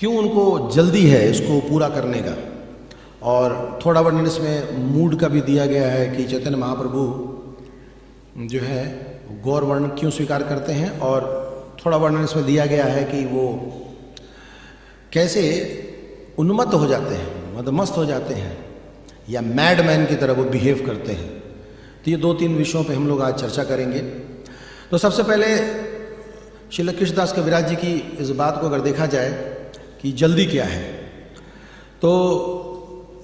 क्यों उनको जल्दी है इसको पूरा करने का। और थोड़ा वर्णन इसमें मूड का भी दिया गया है कि चैतन्य महाप्रभु जो है गौर वर्ण क्यों स्वीकार करते हैं, और थोड़ा वर्णन इसमें दिया गया है कि वो कैसे उन्मत्त हो जाते हैं, मदमस्त हो जाते हैं, या मैडमैन की तरह वो बिहेव करते हैं। तो ये 2-3 विषयों पे हम लोग आज चर्चा करेंगे। तो सबसे पहले श्रील कृष्णदास कविराज जी की इस बात को अगर देखा जाए कि जल्दी क्या है, तो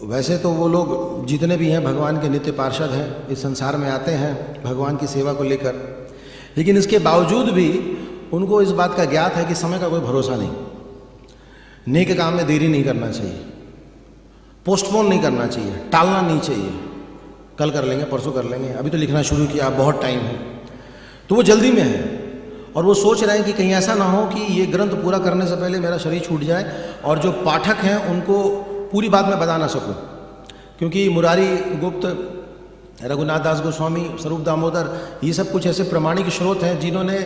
वैसे तो वो लोग जितने भी हैं भगवान के नित्य पार्षद हैं, इस संसार में आते हैं भगवान की सेवा को लेकर, लेकिन इसके बावजूद भी उनको इस बात का ज्ञात है कि समय का कोई भरोसा नहीं। नेक काम में देरी नहीं करना चाहिए, पोस्टपोन नहीं करना चाहिए, टालना नहीं चाहिए, कल कर लेंगे, परसों कर लेंगे, अभी तो लिखना शुरू किया, बहुत टाइम है। तो वो जल्दी में है और वो सोच रहे हैं कि कहीं ऐसा ना हो कि ये ग्रंथ पूरा करने से पहले मेरा शरीर छूट जाए और जो पाठक हैं उनको पूरी बात मैं बता ना सकूं। क्योंकि मुरारी गुप्त, रघुनाथ दास गोस्वामी, स्वरूप दामोदर, ये सब कुछ ऐसे प्रमाणिक स्रोत हैं जिन्होंने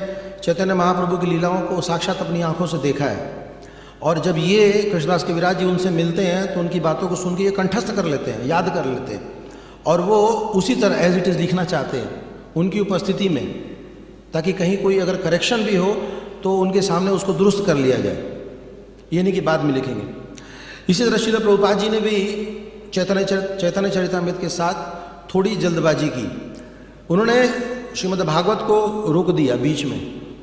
चैतन्य महाप्रभु की लीलाओं को साक्षात अपनी आंखों से देखा है। और जब ये कृष्णदास कविराज जी उनसे मिलते हैं तो उनकी बातों को सुन के ये कंठस्थ कर लेते हैं, याद कर लेते हैं, और वो उसी तरह एज इट इज़ लिखना चाहते हैं उनकी उपस्थिति में, ताकि कहीं कोई अगर करेक्शन भी हो तो उनके सामने उसको दुरुस्त कर लिया जाए, ये नहीं कि बाद में लिखेंगे। इसी तरह श्रील प्रभुपाद जी ने भी चैतन्य चरितामृत के साथ थोड़ी जल्दबाजी की। उन्होंने श्रीमद् भागवत को रोक दिया बीच में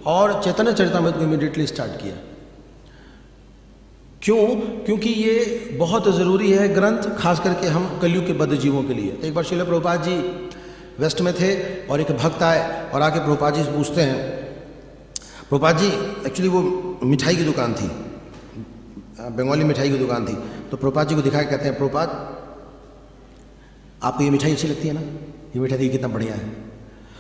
और चैतन्य चरितामृत को इमीडिएटली स्टार्ट किया। क्यों? क्योंकि ये बहुत ज़रूरी है ग्रंथ, खास करके हम कलयुग के बद्ध जीवों के लिए। एक बार श्रील प्रभुपाद जी वेस्ट में थे और एक भक्त आए और आके प्रभुपाद जी से पूछते हैं, प्रभुपाद जी एक्चुअली वो मिठाई की दुकान थी, बंगाली मिठाई की दुकान थी, तो प्रभुपाद जी को दिखा के कहते हैं, प्रभुपाद आपको ये मिठाई अच्छी लगती है ना, ये मिठाई देखिए कितना बढ़िया है।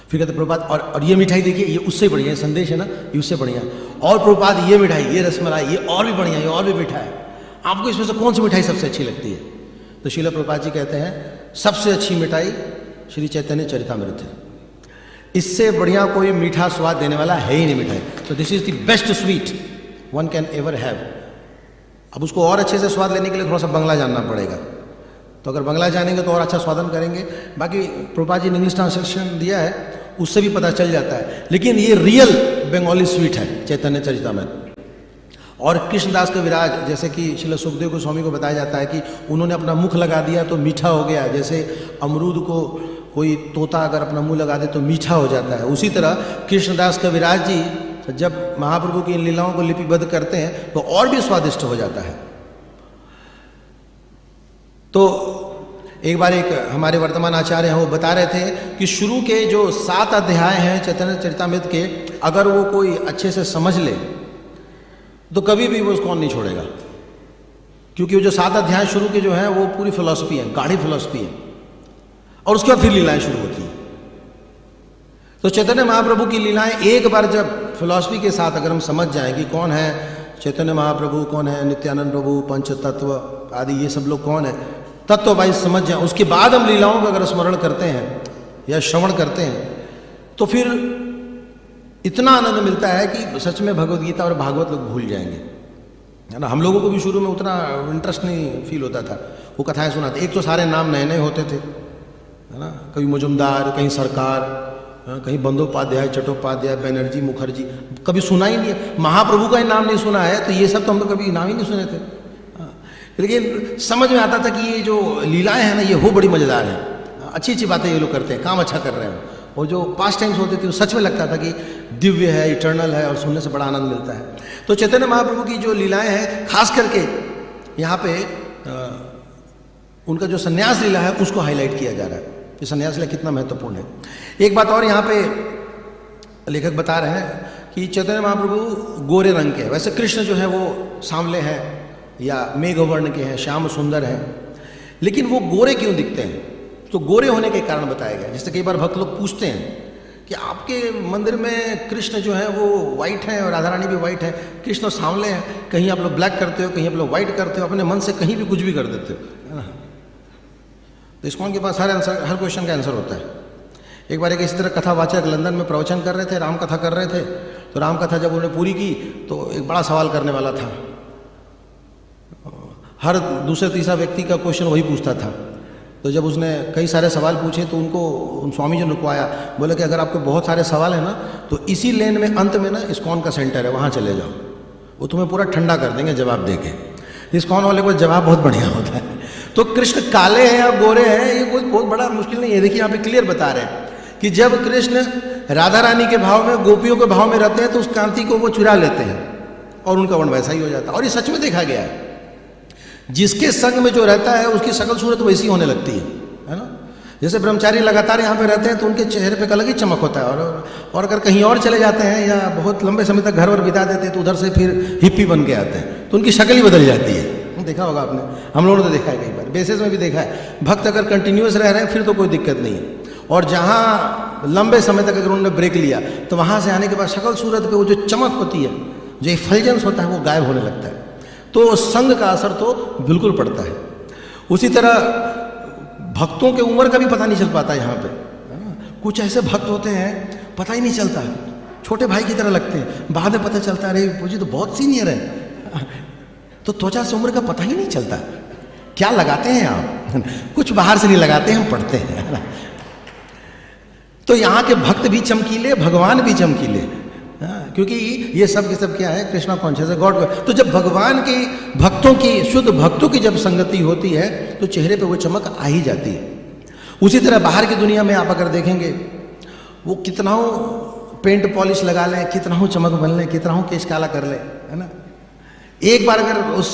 फिर कहते प्रभुपाद और ये मिठाई देखिए ये उससे बढ़िया है, संदेश है ना, ये उससे बढ़िया है। और प्रभुपाद ये मिठाई, ये रसमलाई, ये और भी बढ़िया, ये और भी मीठा है, आपको इसमें से कौन सी मिठाई सबसे अच्छी लगती है? तो श्रील प्रभुपाद जी कहते हैं सबसे अच्छी मिठाई श्री चैतन्य चरितामृत है, इससे बढ़िया कोई मीठा स्वाद देने वाला है ही नहीं मिठाई। तो this is the best sweet one can ever have. अब उसको और अच्छे से स्वाद लेने के लिए थोड़ा सा बंगला जानना पड़ेगा, तो अगर बंगला जानेंगे तो और अच्छा स्वादन करेंगे। बाकी प्रभुपाद जी ने इंग्लिश ट्रांसलेशन दिया है, उससे भी पता चल जाता है, लेकिन ये रियल बंगाली स्वीट है चैतन्य चरितामृत। और कृष्णदास कविराज, जैसे कि श्रील सुखदेव गोस्वामी को बताया जाता है कि उन्होंने अपना मुख लगा दिया तो मीठा हो गया, जैसे अमरूद को कोई तोता अगर अपना मुंह लगा दे तो मीठा हो जाता है, उसी तरह कृष्णदास कविराज जी जब महाप्रभु की इन लीलाओं को लिपिबद्ध करते हैं तो और भी स्वादिष्ट हो जाता है। तो एक बार एक हमारे वर्तमान आचार्य हैं, वो बता रहे थे कि शुरू के जो 7 अध्याय हैं चैतन्य चरितामृत के, अगर वो कोई अच्छे से समझ ले तो कभी भी वो उसको नहीं छोड़ेगा, क्योंकि वो जो 7 अध्याय शुरू के जो हैं वो पूरी फिलॉसफी है, गाढ़ी फिलॉसफी है, और उसके बाद फिर लीलाएं शुरू होती हैं। तो चैतन्य महाप्रभु की लीलाएं एक बार जब फिलॉसफी के साथ अगर हम समझ जाएं कि कौन है चैतन्य महाप्रभु, कौन है नित्यानंद प्रभु, पंच तत्व आदि ये सब लोग कौन है, तत्व वाइज समझ जाएं, उसके बाद हम लीलाओं का अगर स्मरण करते हैं या श्रवण करते हैं तो फिर इतना आनंद मिलता है कि सच में भगवद गीता और भागवत लोग भूल जाएंगे, है ना। हम लोगों को भी शुरू में उतना इंटरेस्ट नहीं फील होता था, वो कथाएं सुनाते, एक तो सारे नाम नए नए होते थे, है ना, कभी मुजुमदार, कहीं सरकार, कहीं बंदोपाध्याय, चट्टोपाध्याय, बनर्जी, मुखर्जी, कभी सुना ही नहीं है, महाप्रभु का ही नाम नहीं सुना है, तो ये सब तो हम लोग कभी नाम ही नहीं सुने थे। लेकिन समझ में आता था कि ये जो लीलाएं हैं ना ये हो बड़ी मज़ेदार है, अच्छी अच्छी बातें ये लोग करते हैं, काम अच्छा कर रहे हैं, और जो पास्ट टाइम्स होते थे वो सच में लगता था कि दिव्य है, इटर्नल है, और सुनने से बड़ा आनंद मिलता है। तो चैतन्य महाप्रभु की जो लीलाएं हैं, खास करके यहाँ पे उनका जो संन्यास लीला है उसको हाईलाइट किया जा रहा है कि संन्यास लीला कितना महत्वपूर्ण है। एक बात और यहाँ पे लेखक बता रहे हैं कि चैतन्य महाप्रभु गोरे रंग के हैं, वैसे कृष्ण जो है वो सांवले हैं या मेघवर्ण के हैं, श्याम सुंदर हैं, लेकिन वो गोरे क्यों दिखते हैं? तो गोरे होने के कारण बताया गया। जैसे कई बार भक्त लोग पूछते हैं कि आपके मंदिर में कृष्ण जो है वो वाइट है और राधा रानी भी वाइट है, कृष्ण सांवले हैं, कहीं आप लोग ब्लैक करते हो, कहीं आप लोग वाइट करते हो, अपने मन से कहीं भी कुछ भी कर देते हो, है ना। तो इस्कॉन के पास हर क्वेश्चन का आंसर होता है। एक बार एक इसी तरह कथावाचक लंदन में प्रवचन कर रहे थे, राम कथा कर रहे थे, तो राम कथा जब उन्होंने पूरी की तो एक बड़ा सवाल करने वाला था हर दूसरे तीसरा व्यक्ति का क्वेश्चन वही पूछता था। तो जब उसने कई सारे सवाल पूछे तो उनको स्वामी जी ने रुकवाया, बोले कि अगर आपके बहुत सारे सवाल हैं ना तो इसी लेन में अंत में ना इस्कॉन का सेंटर है, वहाँ चले जाओ, वो तुम्हें पूरा ठंडा कर देंगे जवाब देके। इस्कॉन वाले को जवाब बहुत बढ़िया होता है। तो कृष्ण काले हैं या गोरे हैं ये कोई बहुत बड़ा मुश्किल नहीं है। देखिए यहाँ पे क्लियर बता रहे हैं कि जब कृष्ण राधा रानी के भाव में, गोपियों के भाव में रहते हैं तो उस कांति को वो चुरा लेते हैं और उनका वर्ण वैसा ही हो जाता है। और ये सच में देखा गया है, जिसके संग में जो रहता है उसकी शकल सूरत वैसी होने लगती है ना। जैसे ब्रह्मचारी लगातार यहाँ पे रहते हैं तो उनके चेहरे पे अलग ही चमक होता है, और अगर कहीं और चले जाते हैं या बहुत लंबे समय तक घर वर बिता देते हैं तो उधर से फिर हिप्पी बन के आते हैं तो उनकी शक्ल ही बदल जाती है। देखा होगा आपने, हम लोगों ने तो देखा है कई बार, बेसिस में भी देखा है। भक्त अगर कंटिन्यूस रह रहे हैं फिर तो कोई दिक्कत नहीं है, और जहाँ लंबे समय तक अगर उन्होंने ब्रेक लिया तो वहाँ से आने के बाद शकल सूरत पे वो जो चमक होती है, जो इफल्जेंस होता है वो गायब होने लगता है। तो संग का असर तो बिल्कुल पड़ता है। उसी तरह भक्तों के उम्र का भी पता नहीं चल पाता यहाँ पे, है ना। कुछ ऐसे भक्त होते हैं पता ही नहीं चलता, छोटे भाई की तरह लगते हैं, बाद में पता चलता है अरे पूजी तो बहुत सीनियर है। तो त्वचा से उम्र का पता ही नहीं चलता। क्या लगाते हैं आप? कुछ बाहर से नहीं लगाते, हम पढ़ते हैं, है ना। तो यहाँ के भक्त भी चमकीले, भगवान भी चमकीले, क्योंकि ये सब के सब क्या है, कृष्णा कॉन्शियस है, गॉड। तो जब भगवान की भक्तों की, शुद्ध भक्तों की जब संगति होती है तो चेहरे पे वो चमक आ ही जाती है। उसी तरह बाहर की दुनिया में आप अगर देखेंगे, वो कितना हो पेंट पॉलिश लगा लें, कितना हो चमक बन लें, कितना हो केश काला कर लें, है ना। एक बार अगर उस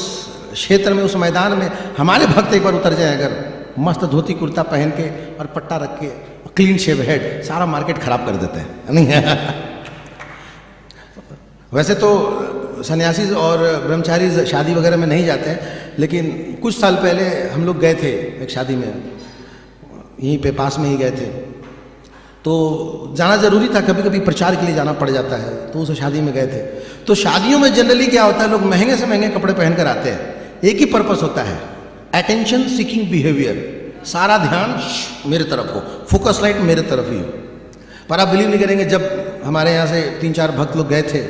क्षेत्र में, उस मैदान में हमारे भक्त एक बार उतर जाए, अगर मस्त धोती कुर्ता पहन के और पट्टा रख के, क्लीन शेव हेड, सारा मार्केट खराब कर देते हैं, नहीं। वैसे तो सन्यासी और ब्रह्मचारी शादी वगैरह में नहीं जाते हैं, लेकिन कुछ साल पहले हम लोग गए थे एक शादी में, यहीं पे पास में ही गए थे। तो जाना ज़रूरी था, कभी कभी प्रचार के लिए जाना पड़ जाता है, तो उस शादी में गए थे। तो शादियों में जनरली क्या होता है, लोग महंगे से महंगे कपड़े पहन कर आते हैं। एक ही पर्पस होता है, अटेंशन सीकिंग बिहेवियर, सारा ध्यान मेरे तरफ हो, फोकस लाइट मेरे तरफ ही हो। पर आप बिलीव नहीं करेंगे, जब हमारे यहाँ से 3-4 भक्त लोग गए थे,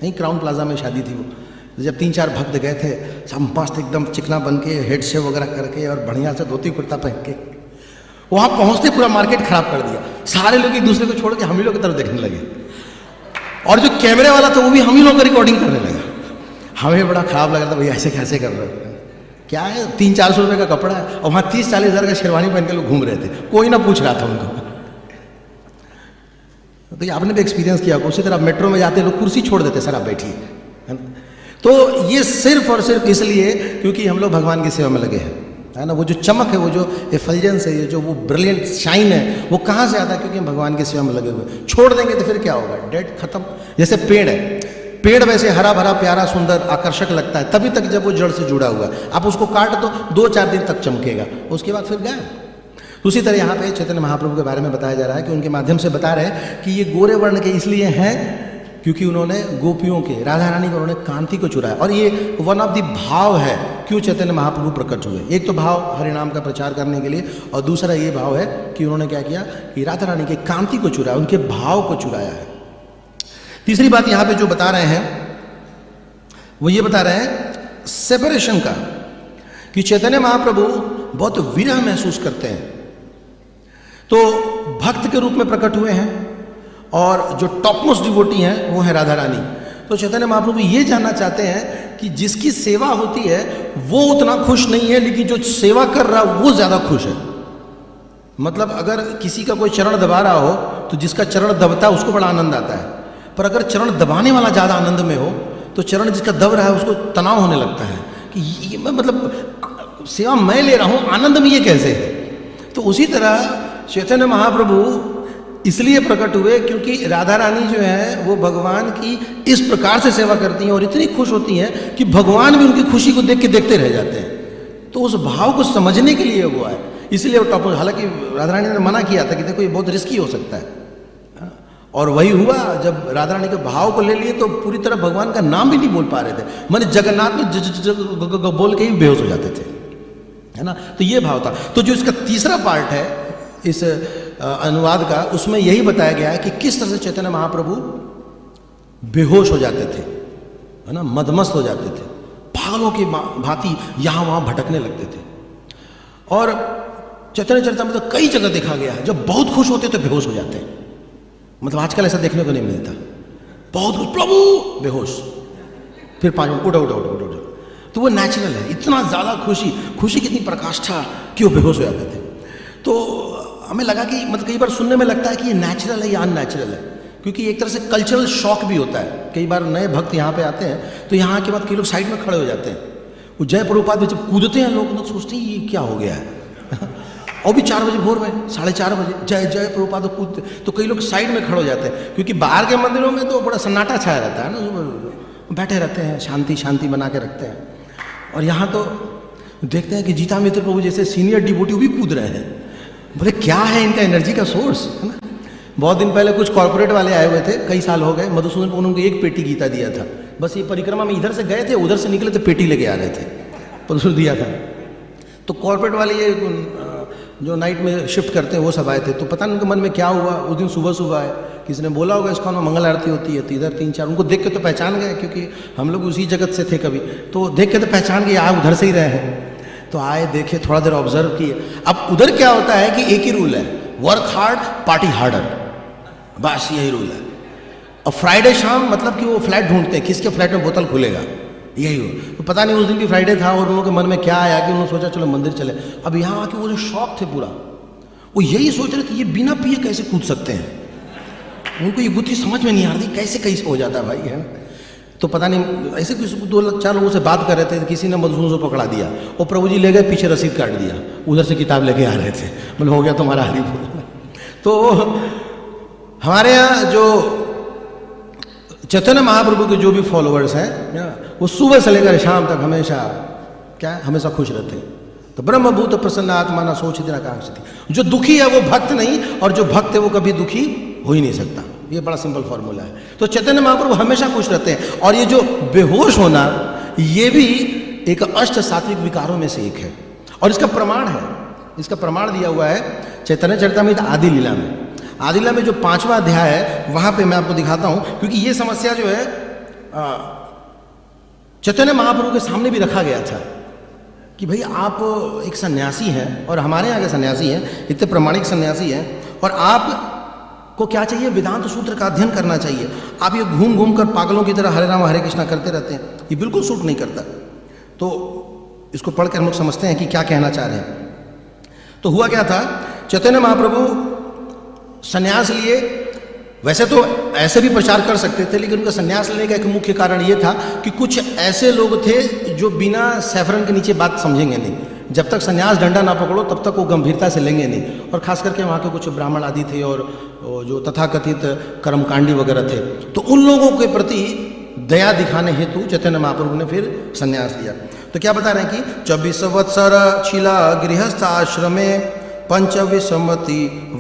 नहीं क्राउन प्लाजा में शादी थी वो, तो जब 3-4 भक्त गए थे, सब मस्त एकदम चिकना बन के, हेड शेव वगैरह करके और बढ़िया से धोती कुर्ता पहन के, वहाँ पहुँचते पूरा मार्केट खराब कर दिया। सारे लोग एक दूसरे को छोड़ के हम ही लोग की तरफ देखने लगे, और जो कैमरे वाला था वो भी हम ही लोग का रिकॉर्डिंग करने लगा। हमें बड़ा खराब लगा था, भैया ऐसे कैसे कर रहे हो, क्या है 300-400 रुपये का कपड़ा है, और वहाँ 30-40 हज़ार का शेरवानी पहन के लोग घूम रहे थे, कोई ना पूछ रहा था उनको। तो ये आपने भी एक्सपीरियंस किया। उसी तरह मेट्रो में जाते लोग कुर्सी छोड़ देते, सर आप बैठिए, है ना। तो ये सिर्फ और सिर्फ इसलिए क्योंकि हम लोग भगवान की सेवा में लगे हैं, है ना। वो जो चमक है, वो जो एफल्जेंस है, ये जो वो ब्रिलियंट शाइन है, वो कहाँ से आता है? क्योंकि हम भगवान की सेवा में लगे हुए। छोड़ देंगे तो फिर क्या होगा? डेड, खत्म। जैसे पेड़ है, पेड़ वैसे हरा भरा प्यारा सुंदर आकर्षक लगता है तभी तक जब वो जड़ से जुड़ा हुआ है। आप उसको काट दो, 2-4 दिन तक चमकेगा, उसके बाद फिर गायब। उसी तरह यहाँ पे चैतन्य महाप्रभु के बारे में बताया जा रहा है कि उनके माध्यम से बता रहे हैं कि ये गोरे वर्ण के इसलिए हैं क्योंकि उन्होंने गोपियों के, राधा रानी को उन्होंने कांति को चुराया। और ये वन ऑफ द भाव है क्यों चैतन्य महाप्रभु प्रकट हुए। एक तो भाव हरिनाम का प्रचार करने के लिए, और दूसरा ये भाव है कि उन्होंने क्या किया कि राधा रानी के कांति को चुराया, उनके भाव को चुराया है। तीसरी बात यहाँ पे जो बता रहे हैं वो ये बता रहे हैं सेपरेशन का, कि चैतन्य महाप्रभु बहुत विरह महसूस करते हैं, तो भक्त के रूप में प्रकट हुए हैं, और जो टॉप मोस्ट डिवोटी हैं वो है राधा रानी। तो चैतन्य महाप्रभु ये जानना चाहते हैं कि जिसकी सेवा होती है वो उतना खुश नहीं है, लेकिन जो सेवा कर रहा है वो ज़्यादा खुश है। मतलब अगर किसी का कोई चरण दबा रहा हो तो जिसका चरण दबता है उसको बड़ा आनंद आता है, पर अगर चरण दबाने वाला ज़्यादा आनंद में हो तो चरण जिसका दब रहा है उसको तनाव होने लगता है कि ये मतलब सेवा मैं ले रहा हूँ, आनंद में ये कैसे है। तो उसी तरह चैतन्य महाप्रभु इसलिए प्रकट हुए क्योंकि राधा रानी जो है वो भगवान की इस प्रकार से सेवा करती हैं और इतनी खुश होती हैं कि भगवान भी उनकी खुशी को देख के देखते रह जाते हैं। तो उस भाव को समझने के लिए वो है, इसलिए वो टॉप। हालांकि राधा रानी ने मना किया था कि देखो ये बहुत रिस्की हो सकता है, और वही हुआ। जब राधा रानी के भाव को ले लिए तो पूरी तरह भगवान का नाम भी नहीं बोल पा रहे थे, मैंने जगन्नाथ में बोल के ही बेहोश हो जाते थे, है ना। तो ये भाव था। तो जो इसका तीसरा पार्ट है इस अनुवाद का, उसमें यही बताया गया है कि किस तरह से चैतन्य महाप्रभु बेहोश हो जाते थे, है ना, मदमस्त हो जाते थे, पागलों की भांति यहाँ वहाँ भटकने लगते थे। और चैतन्य चरितामृत कई जगह देखा गया है, जब बहुत खुश होते तो बेहोश हो जाते हैं। मतलब आजकल ऐसा देखने को नहीं मिलता, बहुत खुश, प्रभु, बेहोश, फिर 5 मिनट उठो उठो उठो उठो। तो वो नेचुरल है, इतना ज़्यादा खुशी कितनी प्रकाष्ठा कि वो बेहोश हो जाते थे। तो हमें लगा कि मतलब कई बार सुनने में लगता है कि ये नेचुरल है या अननेचुरल है, क्योंकि एक तरह से कल्चरल शॉक भी होता है। कई बार नए भक्त यहाँ पे आते हैं तो यहाँ के बाद कई लोग साइड में खड़े हो जाते हैं। वो जय प्रभुपाद में जब कूदते हैं लोग सोचते हैं ये क्या हो गया है और भी 4 बजे भोर में 4:30 बजे जय जय प्रभुपाद कूदते, तो कई लोग साइड में खड़े हो जाते हैं, क्योंकि बाहर के मंदिरों में तो बड़ा सन्नाटा छाया रहता है ना, बैठे रहते हैं, शांति बना के रखते हैं। और यहाँ तो देखते हैं कि जीता मित्र प्रभु जैसे सीनियर डिवोटी भी कूद रहे हैं। बोले क्या है इनका एनर्जी का सोर्स, है ना। बहुत दिन पहले कुछ कॉर्पोरेट वाले आए हुए थे, कई साल हो गए, मधुसूदन को उनको 1 पेटी गीता दिया था। बस ये परिक्रमा में इधर से गए थे, उधर से निकले तो पेटी लेके आ रहे थे, परसों दिया था। तो कॉर्पोरेट वाले ये जो नाइट में शिफ्ट करते हैं वो सब आए थे। तो पता नहीं उनके मन में क्या हुआ, उस दिन सुबह आए, किसी ने बोला होगा इसका में मंगल आरती होती है, तो इधर 3-4 उनको देख के तो पहचान गए, क्योंकि हम लोग उसी जगत से थे कभी, तो देख के तो पहचान गए आए उधर से ही रहे हैं। तो आए, देखे, थोड़ा देर ऑब्जर्व किए। अब उधर क्या होता है कि एक ही रूल है, वर्क हार्ड पार्टी हार्डर, बस यही रूल है। और फ्राइडे शाम मतलब कि वो फ्लैट ढूंढते हैं, किसके फ्लैट में बोतल खुलेगा, यही हो। तो पता नहीं उस दिन भी फ्राइडे था और उन लोगों के मन में क्या आया कि उन्होंने सोचा चलो मंदिर चले। अब यहाँ आके वो जो शौक थे पूरा, वो यही सोच रहे थे ये बिना पिए कैसे कूद सकते हैं। उनको ये बुद्धि समझ में नहीं आ रही कैसे हो जाता है भाई, है। तो पता नहीं ऐसे कुछ 2-4 लोगों से बात कर रहे थे, किसी ने मधुसूदन को पकड़ा दिया और प्रभु जी ले गए, पीछे रसीद काट दिया, उधर से किताब लेके आ रहे थे, मतलब हो गया तुम्हारा हरी बोल। तो हमारे यहाँ जो चैतन्य महाप्रभु के जो भी फॉलोअर्स हैं वो सुबह से लेकर शाम तक हमेशा खुश रहते हैं। तो ब्रह्मभूत प्रसन्न आत्मा न सोचित न कांक्षति। जो दुखी है वो भक्त नहीं, और जो भक्त है वो कभी दुखी हो ही नहीं सकता। ये बड़ा सिंपल फॉर्मूला है। तो चैतन्य महाप्रभु हमेशा खुश रहते हैं। और ये जो बेहोश होना, ये भी एक अष्ट सात्विक विकारों में से एक है, और इसका प्रमाण है, इसका प्रमाण दिया हुआ है चैतन्य चरितामृत आदि लीला में। आदि लीला में जो 5वां अध्याय है वहां पे मैं आपको दिखाता हूं, क्योंकि ये समस्या जो है चैतन्य महाप्रभु के सामने भी रखा गया था कि भाई आप एक सन्यासी हैं, और हमारे यहाँ के सन्यासी हैं, इतने प्रमाणिक सन्यासी हैं, और आप को क्या चाहिए, वेदांत सूत्र का अध्ययन करना चाहिए। आप ये घूम घूम कर पागलों की तरह हरे राम हरे कृष्णा करते रहते हैं, ये बिल्कुल सूट नहीं करता। तो इसको पढ़कर हम लोग समझते हैं कि क्या कहना चाह रहे हैं। तो हुआ क्या था, चैतन्य महाप्रभु संन्यास लिए। वैसे तो ऐसे भी प्रचार कर सकते थे, लेकिन उनका संन्यास लेने का एक मुख्य कारण ये था कि कुछ ऐसे लोग थे जो बिना सैफरन के नीचे बात समझेंगे नहीं। जब तक संन्यास डंडा ना पकड़ो तब तक वो गंभीरता से लेंगे नहीं। और खास करके वहाँ के कुछ ब्राह्मण आदि थे और जो तथाकथित कर्मकांडी वगैरह थे, तो उन लोगों के प्रति दया दिखाने हेतु चैतन्य महाप्रभु ने फिर संन्यास लिया। तो क्या बता रहे हैं कि 24 वत्सर छिला गृहस्थ आश्रमे 25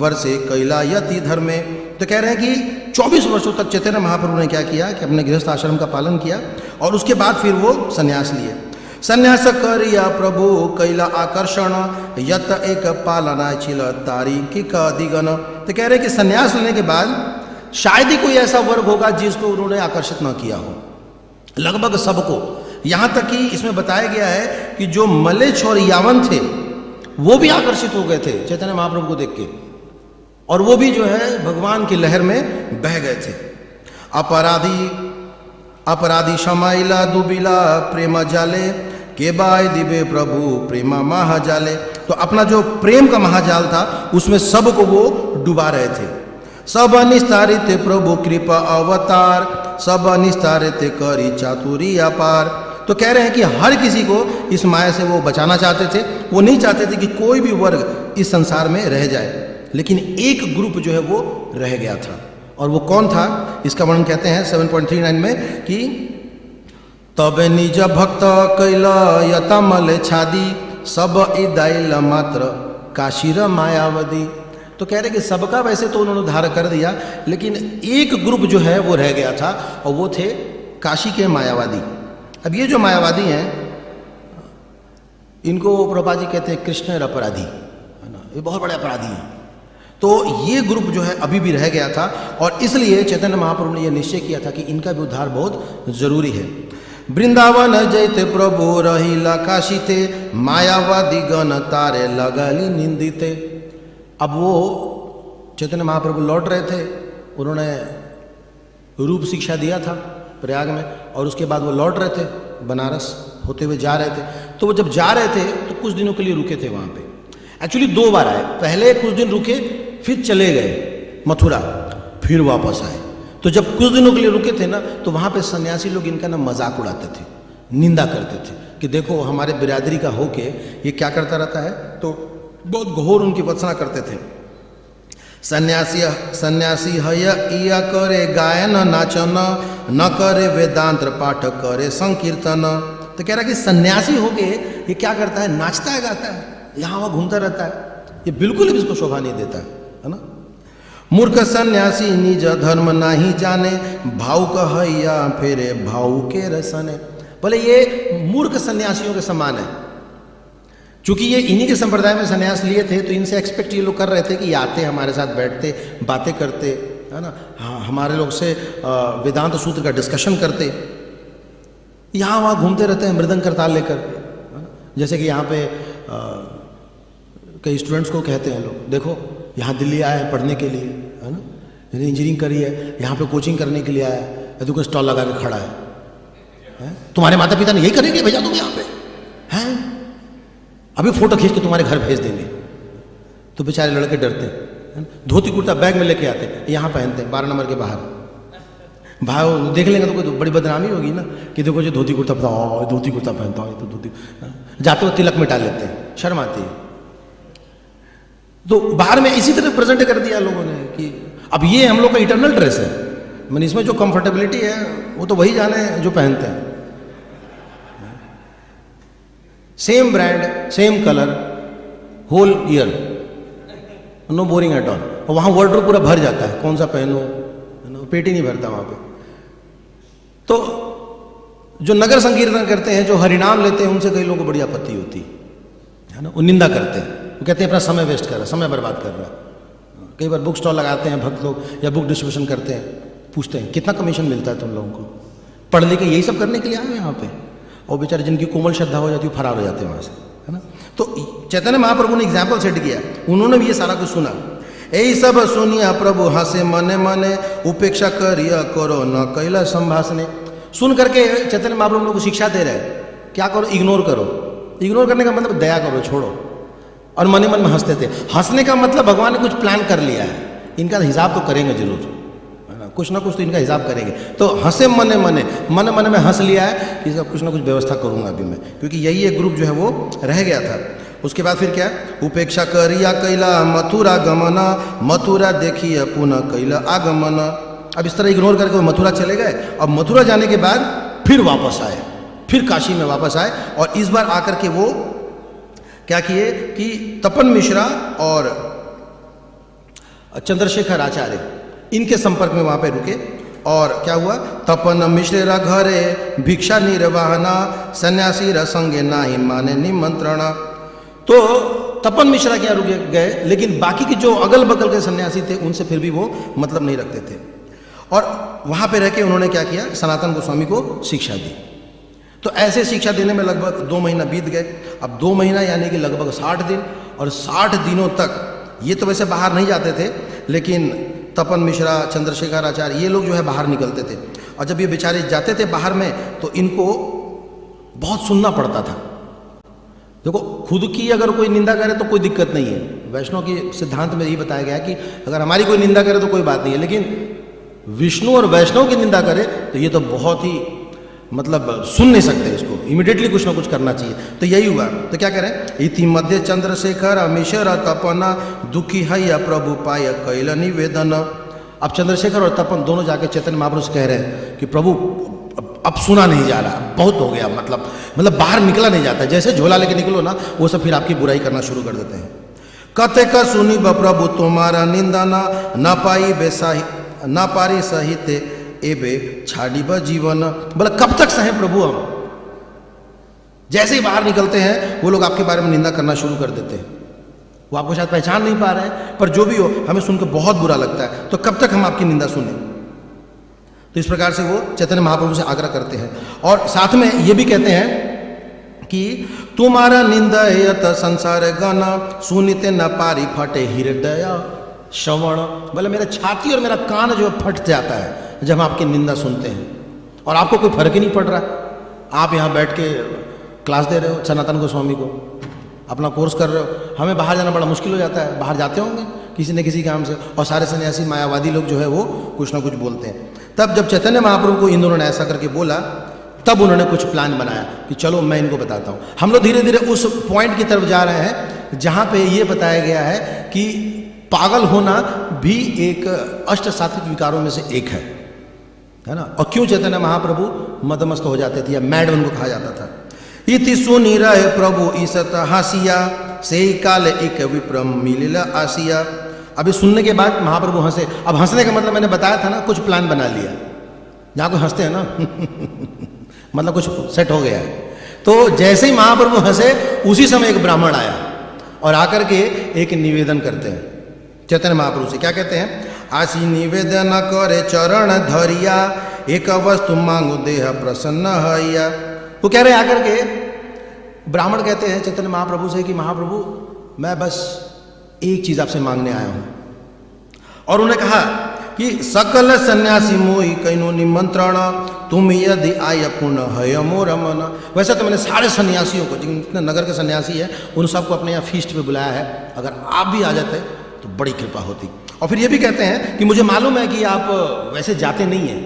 वर्षे कैलायति धर्मे। तो कह रहे हैं कि 24 वर्षों तक चैतन्य महाप्रभु ने क्या किया कि अपने गृहस्थ आश्रम का पालन किया, और उसके बाद फिर वो संन्यास लिए। संन्यास करिया प्रभु कैला आकर्षण यत एक पालना छिल तारीखी का दिगन। तो कह रहे हैं कि संन्यास लेने के बाद शायद ही कोई ऐसा वर्ग होगा जिसको उन्होंने आकर्षित न किया हो, लगभग सबको। यहाँ तक कि इसमें बताया गया है कि जो मलेच्छ और यावन थे वो भी आकर्षित हो गए थे चैतन्य महाप्रभु को देख के, और वो भी जो है भगवान की लहर में बह गए थे। अपराधी शमाइला दुबिला प्रेम जाले के बाय दिवे प्रभु प्रेमा महाजाले। तो अपना जो प्रेम का महाजाल था उसमें सबको वो डुबा रहे थे। सब निस्तारित प्रभु कृपा अवतार, सब निस्तारित करी चातुरी अपार। तो कह रहे हैं कि हर किसी को इस माया से वो बचाना चाहते थे। वो नहीं चाहते थे कि कोई भी वर्ग इस संसार में रह जाए, लेकिन एक ग्रुप जो है वो रह गया था। और वो कौन था, इसका वर्णन कहते हैं 7.39 में कि तबे निज भक्त कैल यतमल छादी सब इदाइल मात्र काशीर मायावती। तो कह रहे कि सबका वैसे तो उन्होंने उद्धार कर दिया, लेकिन एक ग्रुप जो है वो रह गया था, और वो थे काशी के मायावादी। अब ये जो मायावादी हैं इनको प्रभुपाद जी कहते हैं कृष्ण अपराधी, है ना, ये बहुत बड़े अपराधी हैं। तो ये ग्रुप जो है अभी भी रह गया था, और इसलिए चैतन्य महाप्रभु ने यह निश्चय किया था कि इनका भी उद्धार बहुत जरूरी है। वृंदावन जैते प्रभु रहिला काशीते, मायावादी गण तारे लगली निंदिते। अब वो चैतन्य महाप्रभु लौट रहे थे, उन्होंने रूप शिक्षा दिया था प्रयाग में, और उसके बाद वो लौट रहे थे बनारस होते हुए जा रहे थे। तो वो जब जा रहे थे तो कुछ दिनों के लिए रुके थे वहाँ पे। एक्चुअली 2 बार आए, पहले कुछ दिन रुके फिर चले गए मथुरा, फिर वापस आए। तो जब कुछ दिनों के लिए रुके थे ना, तो वहाँ पे सन्यासी लोग इनका ना मजाक उड़ाते थे, निंदा करते थे कि देखो हमारे बिरादरी का होके ये क्या करता रहता है। तो बहुत घोर उनकी वत्सना करते थे। सन्यासी हया करे गायन नाचन, न करे वेदांत पाठ करे संकीर्तन। तो कह रहा कि सन्यासी होके ये क्या करता है, नाचता है, गाता है, यहाँ वहाँ घूमता रहता है, ये बिल्कुल भी इसको शोभा नहीं देता है ना। मूर्ख सन्यासी निज धर्म नहीं जाने, भाव कहैया फेरे भाव के रसने। बोले ये मूर्ख सन्यासियों के समान है। चूंकि ये इन्हीं के संप्रदाय में सन्यास लिए थे, तो इनसे एक्सपेक्ट ये लोग कर रहे थे कि आते हमारे साथ बैठते, बातें करते, है ना, हमारे लोग से वेदांत सूत्र का डिस्कशन करते, यहाँ वहाँ घूमते रहते हैं मृदंग करताल लेकर। जैसे कि यहाँ पे कई स्टूडेंट्स को कहते हैं लोग, देखो यहाँ दिल्ली आए हैं पढ़ने के लिए, है ना, इंजीनियरिंग करी है, यहाँ पे कोचिंग करने के लिए आया है, तो कोई स्टॉल लगा के खड़ा है, तुम्हारे माता पिता ने यही करेंगे, भेजा तुम यहाँ पे हैं, अभी फोटो खींच के तुम्हारे घर भेज देंगे। तो बेचारे लड़के डरते हैं, धोती कुर्ता बैग में लेके आते, यहाँ पहनते हैं 12 नंबर के बाहर। भाई देख लेंगे तो कोई तो बड़ी बदनामी होगी ना कि देखो जो धोती कुर्ता पहनता, धोती कुर्ता पहनता है, तो धोती जाते हुए तिलक मिटा लेते हैं, शर्म आती है। तो बाहर में इसी तरह प्रेजेंट कर दिया लोगों ने कि अब ये हम लोग का इटरनल ड्रेस है, मैंने इसमें जो कंफर्टेबिलिटी है वो तो वही जाने जो पहनते हैं। Same brand, same colour, whole year, no boring at all. और वहाँ वार्डरोब पूरा भर जाता है, कौन सा पहनो, पेट ही नहीं भरता वहाँ पे। तो जो नगर संकीर्तन करते हैं, जो हरिनाम लेते हैं, उनसे कई लोगों को बड़ी आपत्ति होती है ना, वो निंदा करते हैं, वो कहते हैं अपना समय वेस्ट कर रहा, समय बर्बाद कर रहा। कई बार बुक स्टॉल लगाते हैं भक्त लोग या बुक डिस्ट्रीब्यूशन करते हैं, पूछते हैं कितना कमीशन मिलता है तुम लोगों को, पढ़ लिख के यही सब करने के लिए आए हैं यहाँ पे। और बेचारे जिनकी कोमल श्रद्धा हो जाती है फरार हो जाते हैं वहाँ से, है ना। तो चैतन्य महाप्रभु ने एग्जाम्पल सेट किया, उन्होंने भी ये सारा कुछ सुना। यही सब सुनिया प्रभु हंसे मने मने, उपेक्षा करिया करो न कैला संभाषणे। सुन करके चैतन्य महाप्रभु लोगों को शिक्षा दे रहे हैं, क्या करो, इग्नोर करो। इग्नोर करने का मतलब दया करो, छोड़ो। और मने मन में हंसते थे। हंसने का मतलब भगवान ने कुछ प्लान कर लिया है, इनका हिसाब तो करेंगे जरूर, है ना, कुछ ना कुछ तो इनका हिसाब करेंगे। तो हंसे मने मने, मन मन में हंस लिया है कि इसका कुछ ना कुछ व्यवस्था करूंगा अभी मैं, क्योंकि यही एक ग्रुप जो है वो रह गया था। उसके बाद फिर क्या, उपेक्षा करिया कैला मथुरा गमना, मथुरा देखिए पुनः कैला आगमन। अब इस तरह इग्नोर करके वो मथुरा चले गए। अब मथुरा जाने के बाद फिर वापस आए, फिर काशी में वापस आए, और इस बार आकर के वो क्या किए कि तपन मिश्रा और चंद्रशेखर आचार्य इनके संपर्क में वहां पे रुके। और क्या हुआ, तपन मिश्र घरे भिक्षा निर्वाहना, सन्यासी रसंगे नाही माने निमंत्रण। तो तपन मिश्रा क्या रुके गए, लेकिन बाकी के जो अगल बगल के सन्यासी थे उनसे फिर भी वो मतलब नहीं रखते थे। और वहां पे रह के उन्होंने क्या किया, सनातन गोस्वामी को शिक्षा दी। तो ऐसे शिक्षा देने में लगभग 2 महीना बीत गए। अब 2 महीना यानी कि लगभग 60 दिन, और 60 दिनों तक ये तो वैसे बाहर नहीं जाते थे, लेकिन तपन मिश्रा, चंद्रशेखर आचार्य, ये लोग जो है बाहर निकलते थे। और जब ये बेचारे जाते थे बाहर में तो इनको बहुत सुनना पड़ता था। देखो, खुद की अगर कोई निंदा करे तो कोई दिक्कत नहीं है, वैष्णव के सिद्धांत में यही बताया गया कि अगर हमारी कोई निंदा करे तो कोई बात नहीं है, लेकिन विष्णु और वैष्णव की निंदा करे तो ये तो बहुत ही मतलब सुन नहीं सकते, इसको इमीडिएटली कुछ ना कुछ करना चाहिए। तो यही हुआ। तो क्या करें, इति मध्य चंद्रशेखर मिश्र तपन, दुखी है प्रभु पाय कैल निवेदन। अब चंद्रशेखर और तपन दोनों जाके चैतन्य महाप्रभु से कह रहे हैं कि प्रभु अब सुना नहीं जा रहा, बहुत हो गया, मतलब बाहर निकला नहीं जाता, जैसे झोला लेके निकलो ना वो सब फिर आपकी बुराई करना शुरू कर देते हैं। कते का सुनी ब प्रभु तुम्हारा निंदना, न पाई बेसाही न पारी सहित एबे छाड़ी ब जीवन। बोला कब तक सहे प्रभु हम। जैसे ही बाहर निकलते हैं वो लोग आपके बारे में निंदा करना शुरू कर देते हैं। वो आपको शायद पहचान नहीं पा रहे हैं, पर जो भी हो हमें सुनकर बहुत बुरा लगता है। तो कब तक हम आपकी निंदा सुने। तो इस प्रकार से वो चैतन्य महाप्रभु से आग्रह करते हैं और साथ में ये भी कहते हैं कि तुम्हारा निंदयत संसार गण सुनिते न पारी फटे हृदय श्रवण। बोले मेरा छाती और मेरा कान जो फट जाता है जब हम आपकी निंदा सुनते हैं, और आपको कोई फर्क ही नहीं पड़ रहा। आप यहाँ बैठ के क्लास दे रहे हो सनातन गोस्वामी को, अपना कोर्स कर रहे हो, हमें बाहर जाना बड़ा मुश्किल हो जाता है। बाहर जाते होंगे किसी न किसी काम से, और सारे सन्यासी मायावादी लोग जो है वो कुछ ना कुछ बोलते हैं। तब जब चैतन्य महाप्रभु को इन दोनों ने ऐसा करके बोला, तब उन्होंने कुछ प्लान बनाया कि चलो मैं इनको बताता हूँ। हम लोग धीरे धीरे उस पॉइंट की तरफ जा रहे हैं जहाँ पे ये बताया गया है कि पागल होना भी एक अष्ट सात्विक विकारों में से एक है ना। और क्यों चैतन्य महाप्रभु मदमस्त हो जाते थे या मैड उनको कहा जाता था। इति सुनी रहे प्रभु ईसत हासिया से काल एक विप्रम मिलिल आसिया। अभी सुनने के बाद महाप्रभु हंसे। अब हंसने का मतलब मैंने बताया था ना, कुछ प्लान बना लिया। जहाँ कोई हंसते हैं ना मतलब कुछ सेट हो गया है। तो जैसे ही महाप्रभु हंसे उसी समय एक ब्राह्मण आया और आकर के एक निवेदन करते हैं चैतन्य महाप्रभु से। क्या कहते हैं? आशी निवेदन करे चरण धरिया एक वस्तु मांगो देह प्रसन्न हैया। वो कह रहे आकर के ब्राह्मण कहते हैं चैतन्य महाप्रभु से कि महाप्रभु मैं बस एक चीज आपसे मांगने आया हूं। और उन्होंने कहा कि सकल सन्यासी मोहि कैनो निमंत्रण तुम यदि आय पुण्य है मोर मन। वैसे तो मैंने सारे सन्यासियों को, जितने नगर के सन्यासी है उन सबको अपने यहाँ फीस्ट पे बुलाया है। अगर आप भी आ जाते तो बड़ी कृपा होती। और फिर ये भी कहते हैं कि मुझे मालूम है कि आप वैसे जाते नहीं हैं,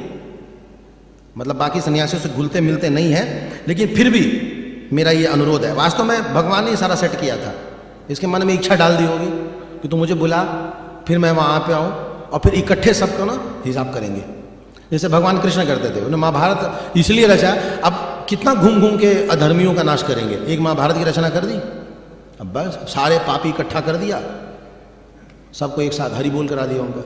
मतलब बाकी सन्यासियों से घुलते मिलते नहीं हैं, लेकिन फिर भी मेरा ये अनुरोध है। वास्तव में भगवान ने सारा सेट किया था, इसके मन में इच्छा डाल दी होगी कि तू मुझे बुला, फिर मैं वहाँ पे आऊँ और फिर इकट्ठे सबको ना हिसाब करेंगे, जैसे भगवान कृष्ण करते थे। उन्होंने महाभारत इसलिए रचा, अब कितना घूम घूम के अधर्मियों का नाश करेंगे। एक महाभारत की रचना कर दी, अब बस सारे पापी इकट्ठा कर दिया, सबको एक साथ हरि बोल करा दिया उनका।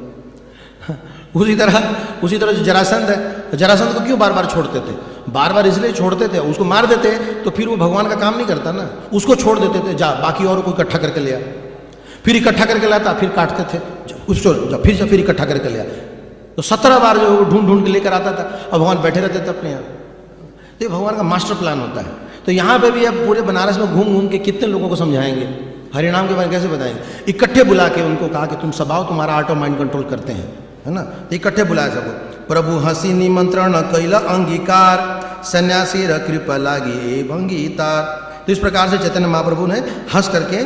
उसी तरह जो जरासंध है, जरासंध को क्यों बार बार छोड़ते थे? बार बार इसलिए छोड़ते थे, उसको मार देते तो फिर वो भगवान का काम नहीं करता ना, उसको छोड़ देते थे, जा बाकी और को इकट्ठा करके ले आ। फिर इकट्ठा करके लाता, फिर काटते थे, उसको फिर इकट्ठा करके ले आ। तो 17 बार जो ढूंढ ढूंढ के लेकर आता था, और भगवान बैठे रहते थे अपने यहाँ। तो ये भगवान का मास्टर प्लान होता है। तो यहाँ पे भी अब पूरे बनारस में घूम घूम के कितने लोगों को समझाएंगे, हरिनाम के बारे में कैसे बताएंगे? इकट्ठे बुला के उनको कहा कि तुम सब आओ, तुम्हारा ऑटो माइंड कंट्रोल करते हैं, है ना। तो इकट्ठे बुलाया सबको। प्रभु हंसी निमंत्रण कैला अंगीकार सन्यासी र कृपा लागी एवं गीतार। तो इस प्रकार से चैतन्य महाप्रभु ने हंस करके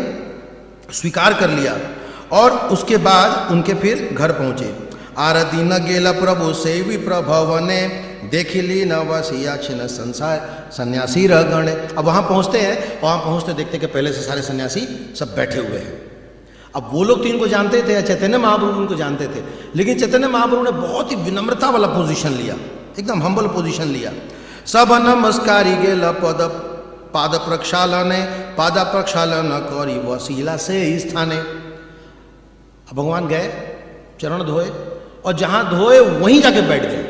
स्वीकार कर लिया और उसके बाद उनके फिर घर पहुंचे। आरती न गेला प्रभु सेवी प्रभवने देखिली न वसिया छिन संसार सन्यासी रह गणे। अब वहाँ पहुँचते हैं, वहाँ पहुँचते देखते कि पहले से सारे सन्यासी सब बैठे हुए हैं। अब वो लोग तो इनको जानते थे, चैतन्य महाप्रभु इनको जानते थे, लेकिन चैतन्य महाप्रभु ने बहुत ही विनम्रता वाला पोजीशन लिया, एकदम हम्बल पोजीशन लिया। सब नमस्कारी गेल पाद प्रक्षालन करी वसीला से स्थाने। अब भगवान गए, चरण धोए, और जहाँ धोए वहीं जाके बैठ गए,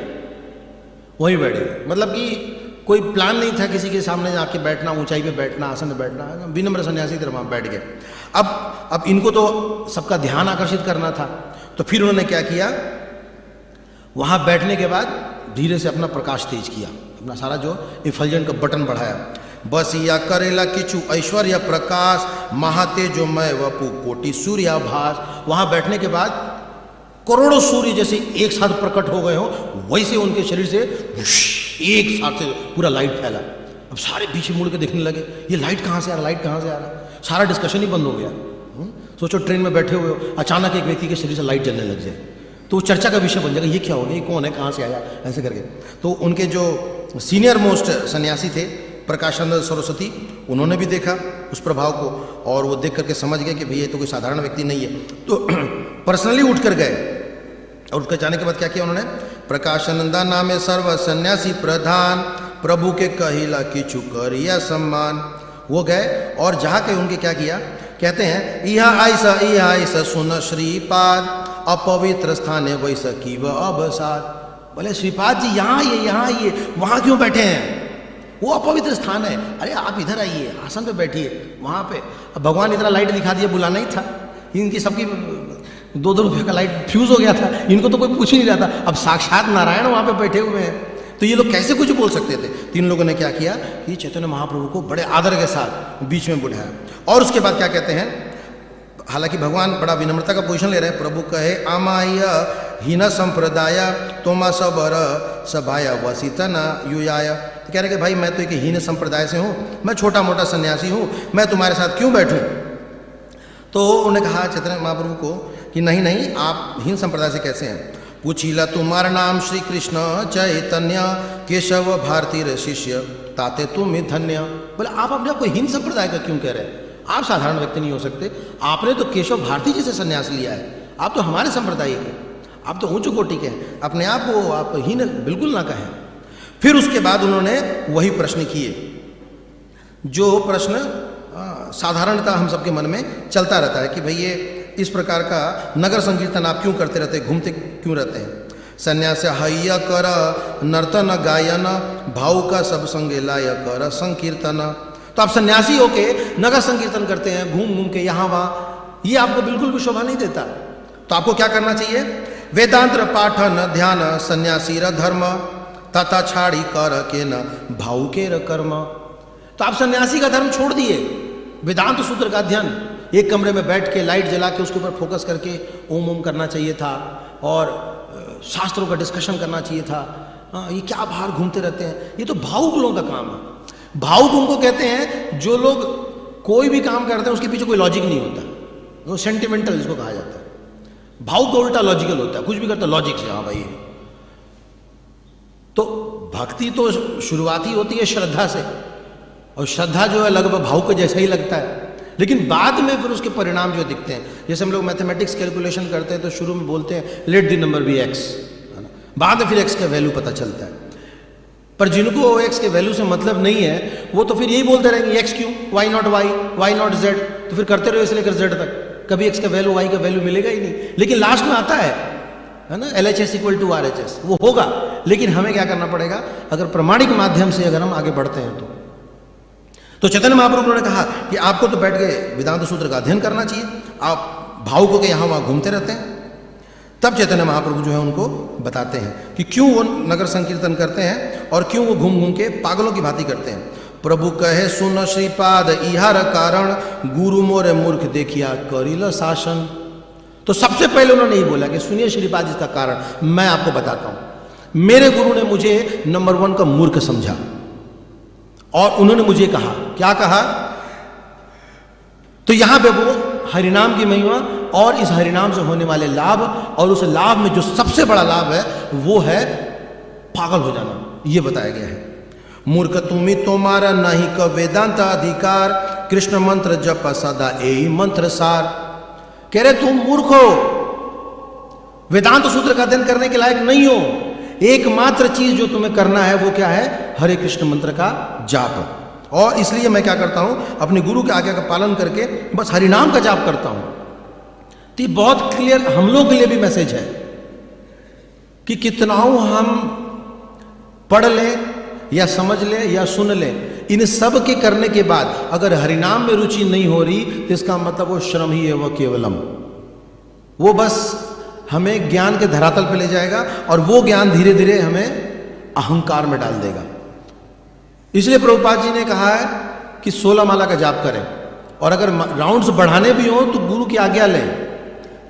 वहीं बैठ गए। मतलब कि कोई प्लान नहीं था किसी के सामने जाके बैठना, ऊंचाई पे बैठना, आसन में बैठना, विनम्र सन्यासी थे, वहाँ बैठ गए। अब इनको तो सबका ध्यान आकर्षित करना था, तो फिर उन्होंने क्या किया, वहाँ बैठने के बाद धीरे से अपना प्रकाश तेज किया, अपना सारा जो इफल्जेंट का बटन बढ़ाया। बस या करेला किचु ऐश्वर्य प्रकाश महातेजो मय वपु कोटि सूर्याभास। वहाँ बैठने के बाद करोड़ों सूर्य जैसे एक साथ प्रकट हो गए हो, वैसे उनके शरीर से एक साथ से पूरा लाइट फैला। अब सारे पीछे मुड़ के देखने लगे, ये लाइट कहाँ से आ रहा, लाइट कहाँ से आ रहा। सारा डिस्कशन ही बंद हो गया। सोचो ट्रेन में बैठे हुए हो, अचानक एक व्यक्ति के शरीर से लाइट जलने लग जाए, तो चर्चा का विषय बन जाएगा, ये क्या हो गया, ये कौन है, कहाँ से आया, ऐसे करके। तो उनके जो सीनियर मोस्ट सन्यासी थे प्रकाशानंद सरस्वती, उन्होंने भी देखा उस प्रभाव को, और वो देख करके समझ गए कि भैया ये तो कोई साधारण व्यक्ति नहीं है। तो पर्सनली उठ कर गए, और उठकर जाने के बाद क्या किया उन्होंने, प्रकाशानंदा नामे सर्व सन्यासी प्रधान प्रभु के कहिला किचु करिया सम्मान। वो गए और जहाँ के उनके क्या किया, कहते हैं यह ऐसा सुन श्रीपाद अपवित्र स्थान है वैसा की वह अवसाद। बोले श्रीपाद जी यहाँ आइए, वहाँ क्यों बैठे हैं, वो अपवित्र स्थान है। अरे आप इधर आइए, आसन पे बैठिए वहाँ पे। अब भगवान इतना लाइट दिखा दिया, बुलाना ही था, इनकी सबकी 2-2 रुपये का लाइट फ्यूज हो गया था, इनको तो कोई पूछ ही नहीं रहा था। अब साक्षात नारायण वहाँ पे बैठे हुए हैं, तो ये लोग कैसे कुछ बोल सकते थे। तीन लोगों ने क्या किया कि चैतन्य महाप्रभु को बड़े आदर के साथ बीच में बुलाया, और उसके बाद क्या कहते हैं, हालांकि भगवान बड़ा विनम्रता का पोजीशन ले रहे हैं। प्रभु कहे आमाय हीन संप्रदाय तोमा सबर सभाया वसीतन युयाय, तो कह रहे कि भाई मैं तो एक हीन संप्रदाय से हूँ, मैं छोटा मोटा सन्यासी हूँ, मैं तुम्हारे साथ क्यों बैठूँ। तो उन्होंने कहा चैतन्य महाप्रभु को कि नहीं नहीं, आप हीन संप्रदाय से कैसे हैं। पूछीला तुम्हारा नाम श्री कृष्ण चैतन्य केशव भारती शिष्य ताते तुम धन्य। बोले आप अपने आप को हीन संप्रदाय का क्यों कह रहे हैं, आप साधारण व्यक्ति नहीं हो सकते, आपने तो केशव भारती जी से संन्यास लिया है, आप तो हमारे संप्रदाय के, आप तो उच्च कोटि के हैं, अपने आप को आप हीन बिल्कुल ना कहें। फिर उसके बाद उन्होंने वही प्रश्न किए जो प्रश्न साधारणतः हम सबके मन में चलता रहता है कि भाई ये इस प्रकार का नगर संकीर्तन आप क्यों करते रहते, घूमते क्यों रहते हैं। संन्यास हैया कर नर्तन गायन भाव का सब संगे लाय कर संकीर्तन। तो आप सन्यासी होके नगर संकीर्तन करते हैं, घूम घूम के यहाँ वहाँ, ये आपको बिल्कुल भी शोभा नहीं देता। तो आपको क्या करना चाहिए, वेदांत पाठन ध्यान सन्यासी र धर्म तथा छाड़ी कर के न भाव के र कर्म। तो आप सन्यासी का धर्म छोड़ दिए, वेदांत सूत्र का अध्ययन, एक कमरे में बैठ के लाइट जला के उसके ऊपर फोकस करके ओम ओम करना चाहिए था, और शास्त्रों का डिस्कशन करना चाहिए था। ये क्या बाहर घूमते रहते हैं, ये तो भावुक लोगों का काम है। भावुक उनको कहते हैं जो लोग कोई भी काम करते हैं उसके पीछे कोई लॉजिक नहीं होता, वो सेंटिमेंटल जिसको कहा जाता है। भावुक का उल्टा लॉजिकल होता है, कुछ भी करता लॉजिक से, हाँ भाई। तो भक्ति तो शुरुआती होती है श्रद्धा से, और श्रद्धा जो है लगभग भाव के जैसा ही लगता है, लेकिन बाद में फिर उसके परिणाम जो दिखते हैं। जैसे हम लोग मैथमेटिक्स कैलकुलेशन करते हैं तो शुरू में बोलते हैं let the number be x, बाद में फिर एक्स का वैल्यू पता चलता है। पर जिनको एक्स के वैल्यू से मतलब नहीं है वो तो फिर यही बोलते रहेंगे एक्स क्यों, why not y, why not z, तो फिर करते रहो इसे लेकर जेड तक, कभी एक्स का वैल्यू वाई का वैल्यू मिलेगा ही नहीं। लेकिन लास्ट में आता है ना LHS इक्वल टू RHS, वो होगा। लेकिन हमें क्या करना पड़ेगा, अगर प्रमाणिक माध्यम से अगर हम आगे बढ़ते हैं तो चैतन्य महाप्रभु ने कहा कि आपको तो बैठ गए वेदांत सूत्र का अध्ययन करना चाहिए, आप भाव को के यहाँ वहाँ घूमते रहते हैं। तब चैतन्य महाप्रभु जो है उनको बताते हैं कि क्यों वो नगर संकीर्तन करते हैं और क्यों वो घूम घूम के पागलों की भांति करते हैं। प्रभु कहे सुन श्रीपाद इहार कारण गुरु मोरे मूर्ख देखिया करिल शासन। तो सबसे पहले उन्होंने यही बोला कि सुनिए श्रीपाद जी का कारण, मैं आपको बताता हूं। मेरे गुरु ने मुझे नंबर 1 का मूर्ख समझा, और उन्होंने मुझे कहा, क्या कहा, तो यहां पे वो हरिनाम की महिमा और इस हरिनाम से होने वाले लाभ, और उस लाभ में जो सबसे बड़ा लाभ है वो है पागल हो जाना, ये बताया गया है। मूर्ख तुम्ही तुम्हारा नहीं क वेदांत अधिकार, कृष्ण मंत्र जप सदा यही मंत्र सार। कह रहे तुम मूर्ख हो, वेदांत सूत्र का अध्ययन करने के लायक नहीं हो, एकमात्र चीज जो तुम्हें करना है वो क्या है, हरे कृष्ण मंत्र का जाप। और इसलिए मैं क्या करता हूं, अपने गुरु के आज्ञा का पालन करके बस हरिनाम का जाप करता हूं। तो ये बहुत क्लियर हम लोग के लिए भी मैसेज है कि कितनाओं हम पढ़ लें या समझ लें या सुन लें, इन सब के करने के बाद अगर हरिनाम में रुचि नहीं हो रही तो इसका मतलब वो श्रम ही है, वो केवलम, वो बस हमें ज्ञान के धरातल पे ले जाएगा और वो ज्ञान धीरे धीरे हमें अहंकार में डाल देगा। इसलिए प्रभुपाद जी ने कहा है कि 16 माला का जाप करें, और अगर राउंड्स बढ़ाने भी हो तो गुरु की आज्ञा लें,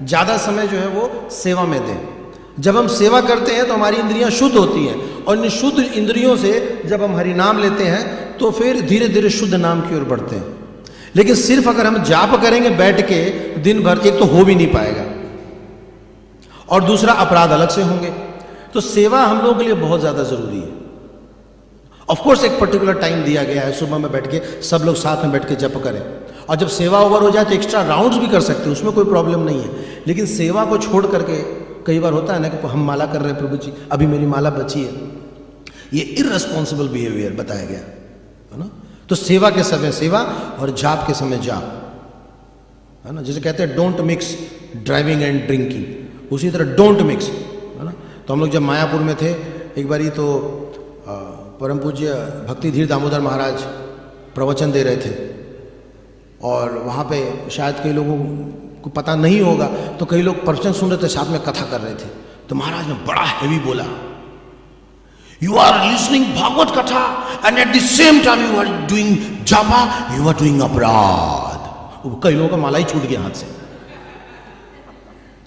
ज़्यादा समय जो है वो सेवा में दें। जब हम सेवा करते हैं तो हमारी इंद्रियां शुद्ध होती हैं, और इन शुद्ध इंद्रियों से जब हम हरि नाम लेते हैं तो फिर धीरे धीरे शुद्ध नाम की ओर बढ़ते हैं। लेकिन सिर्फ अगर हम जाप करेंगे बैठ के दिन भर, एक तो हो भी नहीं पाएगा, और दूसरा अपराध अलग से होंगे। तो सेवा हम लोगों के लिए बहुत ज़्यादा ज़रूरी है। ऑफ कोर्स एक पर्टिकुलर टाइम दिया गया है, सुबह में बैठ के सब लोग साथ में बैठ के जप करें, और जब सेवा ओवर हो जाए तो एक्स्ट्रा राउंड्स भी कर सकते हैं, उसमें कोई प्रॉब्लम नहीं है। लेकिन सेवा को छोड़ करके कई बार होता है ना कि हम माला कर रहे हैं, प्रभु जी अभी मेरी माला बची है, ये इररेस्पॉन्सिबल बिहेवियर बताया गया है ना। तो सेवा के समय सेवा और जाप के समय जाप, है ना। जैसे कहते हैं don't mix driving and drinking, उसी तरह डोंट मिक्स, है ना। तो हम लोग जब मायापुर में थे एक बारी, तो परम पूज्य भक्ति धीर दामोदर महाराज प्रवचन दे रहे थे, और वहाँ पे शायद कई लोगों को पता नहीं होगा तो कई लोग प्रवचन सुन रहे थे, साथ में कथा कर रहे थे, तो महाराज ने बड़ा हैवी बोला, you are listening Bhagavat Katha and at the same time you are doing japa, you are doing aparadh. कई लोगों का माला ही छूट गया हाथ से।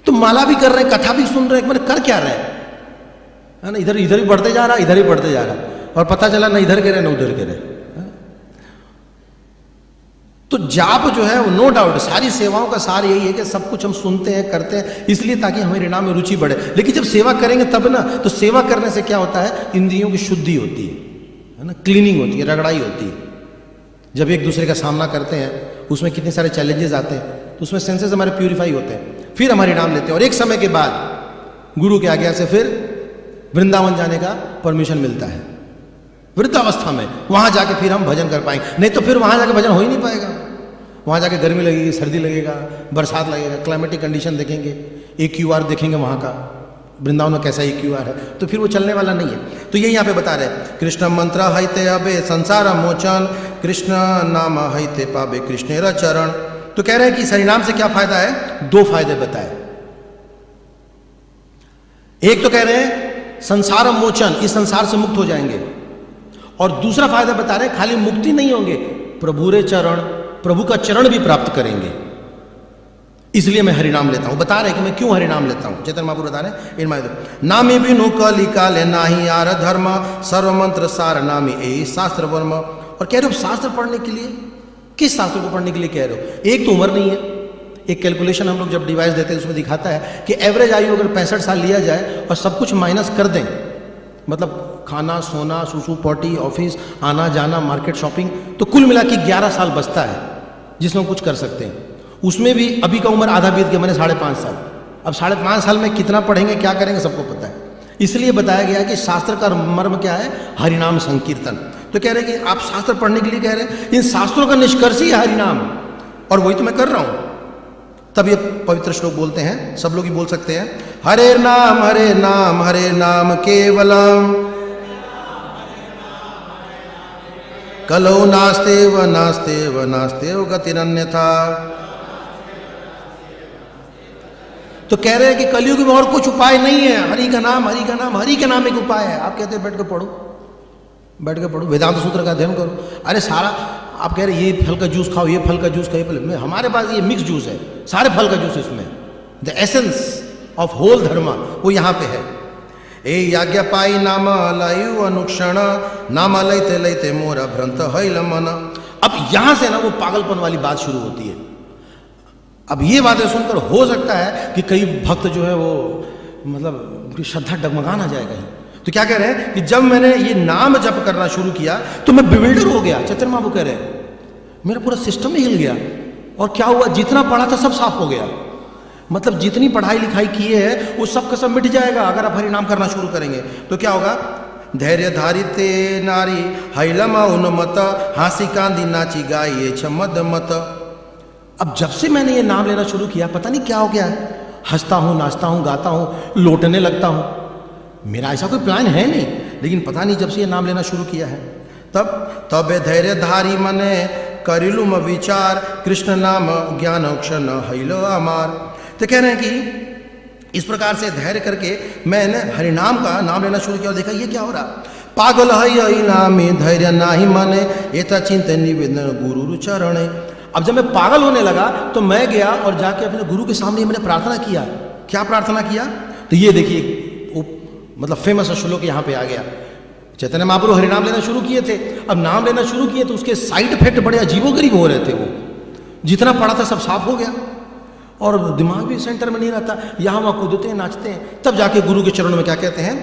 तो माला भी कर रहे हैं, कथा भी सुन रहे हैं, मैंने कर क्या रहे है ना, इधर इधर ही बढ़ते जा रहा, इधर ही बढ़ते जा रहा, और पता चला ना इधर के रहे ना उधर के रहे। तो जाप जो है वो नो डाउट सारी सेवाओं का सार यही है कि सब कुछ हम सुनते हैं, करते हैं, इसलिए ताकि हमारे नाम में रुचि बढ़े। लेकिन जब सेवा करेंगे तब ना, तो सेवा करने से क्या होता है, इंद्रियों की शुद्धि होती है ना, क्लीनिंग होती है, रगड़ाई होती है। जब एक दूसरे का सामना करते हैं उसमें कितने सारे चैलेंजेस आते हैं, तो उसमें सेंसेस हमारे प्यूरिफाई होते हैं, फिर हमारे नाम लेते हैं, और एक समय के बाद गुरु के आज्ञा से फिर वृंदावन जाने का परमिशन मिलता है वृद्धावस्था में। वहां जाके फिर हम भजन कर पाएंगे, नहीं तो फिर वहां जाके भजन हो ही नहीं पाएगा। वहां जाके गर्मी लगेगी, सर्दी लगेगा, बरसात लगेगा, क्लाइमेटिक कंडीशन देखेंगे, AQR देखेंगे वहां का, वृंदावन में कैसा AQR है, तो फिर वो चलने वाला नहीं है। तो ये यहाँ पे बता रहे, कृष्ण मंत्र हईते अबे संसार मोचन, कृष्ण नाम हईते पाबे कृष्णेरा चरण। तो कह रहे हैं कि इस हरिनाम से क्या फायदा है, दो फायदे बताए। एक तो कह रहे हैं संसार मोचन, इस संसार से मुक्त हो जाएंगे, और दूसरा फायदा बता रहे हैं खाली मुक्ति नहीं होंगे, प्रभु रे चरण, प्रभु का चरण भी प्राप्त करेंगे। इसलिए मैं हरिनाम लेता हूं। बता रहे कि मैं क्यों हरिनाम लेता हूं, चैतन्य महाप्रभु बता रहे हैं, नामी बिनु कली काले नाही आर धर्म, सर्व मंत्र सार नामी ए शास्त्र वर्म। और कह रहे हो शास्त्र पढ़ने के लिए, किस शास्त्र को पढ़ने के लिए कह रहे हो, एक तो उम्र नहीं है। एक कैलकुलेशन हम लोग जब डिवाइस देते हैं उसमें दिखाता है कि एवरेज आयु अगर 65 साल लिया जाए और सब कुछ माइनस कर दें, मतलब खाना, सोना, सुसु, पॉटी, ऑफिस, आना जाना, मार्केट, शॉपिंग, तो कुल मिला के 11 साल बचता है जिसमें हम कुछ कर सकते हैं। उसमें भी अभी का उम्र आधा बीत गया, मैंने 5.5 साल। अब 5.5 साल में कितना पढ़ेंगे, क्या करेंगे, सबको पता है। इसलिए बताया गया कि शास्त्र का मर्म क्या है, हरिनाम संकीर्तन। तो कह रहे हैं कि आप शास्त्र पढ़ने के लिए कह रहे हैं, इन शास्त्रों का निष्कर्ष ही है हरिनाम, और वही तो मैं कर रहा हूं। तब ये पवित्र श्लोक बोलते हैं, सब लोग ही बोल सकते हैं, हरे नाम हरे नाम हरे नाम केवलम, कलो नास्तेव नास्तेव नास्तेव गतिरन्यथा। तो कह रहे हैं कि कलयुग में और कुछ उपाय नहीं है, हरि का नाम, हरि का नाम, हरि का नाम एक उपाय है। आप कहते हैं बैठ कर पढ़ो, बैठ कर पढ़ो, वेदांत सूत्र का अध्ययन करो। अरे सारा आप कह रहे हैं ये फल का जूस खाओ, ये फल का जूस खाओ, हमारे पास ये मिक्स जूस है, सारे फल का जूस इसमें, द एसेंस ऑफ होल धर्म वो यहाँ पे है। ए याज्ञा पाई नाम लयु अनुक्षण, नाम लैते लैते मोरा भ्रंत हैल मन। अब यहां से ना वो पागलपन वाली बात शुरू होती है। अब ये बातें सुनकर हो सकता है कि कई भक्त जो है वो मतलब उनकी श्रद्धा डगमगाना जाएगा। तो क्या कह रहे हैं कि जब मैंने ये नाम जप करना शुरू किया तो मैं बिविल्डर हो गया। चैतन्य महाप्रभु कह रहे हैं मेरा पूरा सिस्टम ही हिल गया, और क्या हुआ, जितना पढ़ा था सब साफ हो गया। मतलब जितनी पढ़ाई लिखाई की है वो सब का सब मिट जाएगा अगर आप हरिनाम करना शुरू करेंगे। तो क्या होगा, धैर्य धारिते नारी हैलमा उन्मत, हासी कांदी नाची गाइए छमद मत। अब जब से मैंने ये नाम लेना शुरू किया पता नहीं क्या हो गया है, हंसता हूँ, नाचता हूँ, गाता हूँ, लौटने लगता हूँ। मेरा ऐसा कोई प्लान है नहीं, लेकिन पता नहीं जब से ये नाम लेना शुरू किया है तब धैर्य धारी मने करिलुम विचार, कृष्ण नाम ज्ञान क्षण हैलो अमार। तो कह रहे हैं कि इस प्रकार से धैर्य करके मैंने हरिनाम का नाम लेना शुरू किया और देखा ये क्या हो रहा, पागल है नामी धैर्य नाही मने, एता चिंतन निवेदन गुरु चरण। अब जब मैं पागल होने लगा तो मैं गया और जाके अपने गुरु के सामने मैंने प्रार्थना किया। क्या प्रार्थना किया, तो ये देखिए मतलब फेमस श्लोक यहाँ पे आ गया। चैतन्य महाप्रभु हरिनाम लेना शुरू किए थे, अब नाम लेना शुरू किए तो उसके साइड इफेक्ट बड़े अजीबोगरीब हो रहे थे। वो जितना पढ़ा था सब साफ हो गया और दिमाग भी सेंटर में नहीं रहता, यहाँ वहाँ कूदते हैं, नाचते हैं। तब जाके गुरु के चरणों में क्या कहते हैं